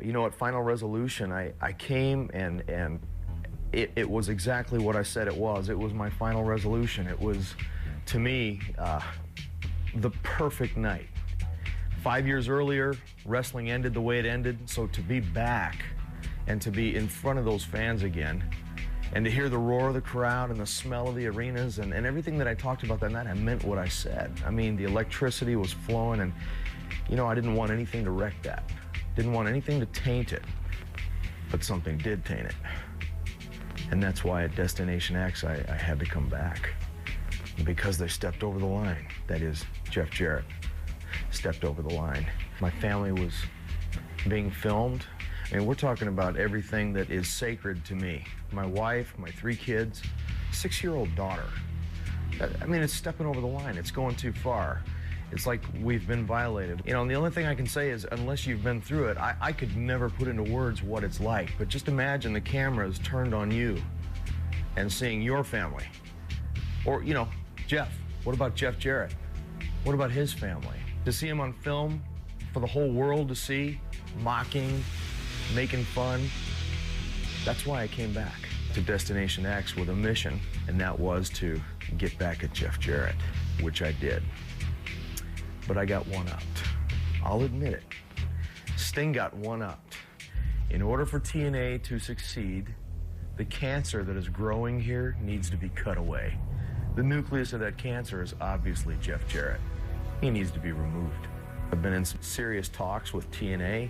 You know, at Final Resolution, I came and it was exactly what I said it was. It was my final resolution. It was, to me, the perfect night. 5 years earlier, wrestling ended the way it ended, so to be back and to be in front of those fans again and to hear the roar of the crowd and the smell of the arenas and everything that I talked about that night, I meant what I said. I mean, the electricity was flowing and, you know, I didn't want anything to wreck that. Didn't want anything to taint it, but something did taint it. And that's why at Destination X, I had to come back. Because they stepped over the line. That is, Jeff Jarrett stepped over the line. My family was being filmed. I mean, we're talking about everything that is sacred to me. My wife, my 3 kids, 6-year-old daughter. I mean, it's stepping over the line. It's going too far. It's like we've been violated. You know, and the only thing I can say is, unless you've been through it, I could never put into words what it's like. But just imagine the cameras turned on you and seeing your family. Or, you know, Jeff. What about Jeff Jarrett? What about his family? To see him on film for the whole world to see, mocking, making fun, that's why I came back to Destination X with a mission, and that was to get back at Jeff Jarrett, which I did. But I got one-upped. I'll admit it. Sting got one-upped. In order for TNA to succeed, the cancer that is growing here needs to be cut away. The nucleus of that cancer is obviously Jeff Jarrett. He needs to be removed. I've been in some serious talks with TNA,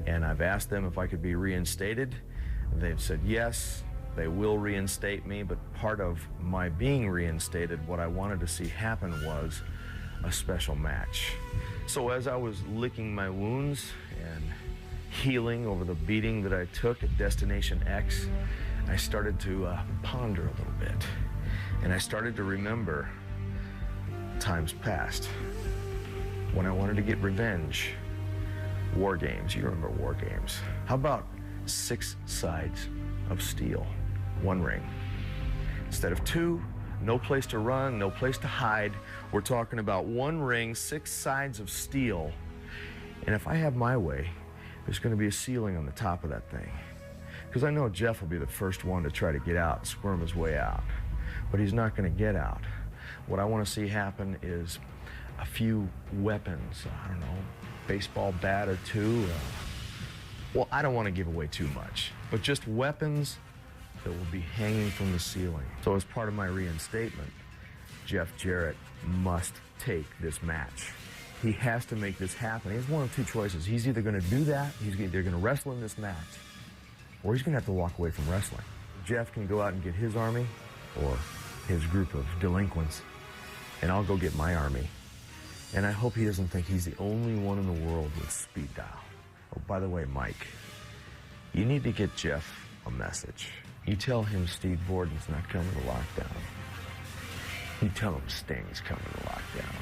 and I've asked them if I could be reinstated. They've said yes, they will reinstate me, but part of my being reinstated, what I wanted to see happen was a special match. So as I was licking my wounds and healing over the beating that I took at Destination X, I started to ponder a little bit. And I started to remember times past when I wanted to get revenge. War games, you remember war games. How about 6 sides of steel, 1 ring? Instead of 2, no place to run, no place to hide. We're talking about 1 ring, 6 sides of steel. And if I have my way, there's going to be a ceiling on the top of that thing. Because I know Jeff will be the first one to try to get out, squirm his way out. But he's not going to get out. What I want to see happen is a few weapons. I don't know, baseball bat or 2. Well, I don't want to give away too much, but just weapons that will be hanging from the ceiling. So as part of my reinstatement, Jeff Jarrett must take this match. He has to make this happen. He has one of 2 choices. He's either going to do that, he's either going to wrestle in this match, or he's going to have to walk away from wrestling. Jeff can go out and get his army, or his group of delinquents, and I'll go get my army. And I hope he doesn't think he's the only one in the world with speed dial. Oh, by the way, Mike, you need to get Jeff a message. You tell him Steve Borden's not coming to lockdown. You tell him Sting's coming to lockdown.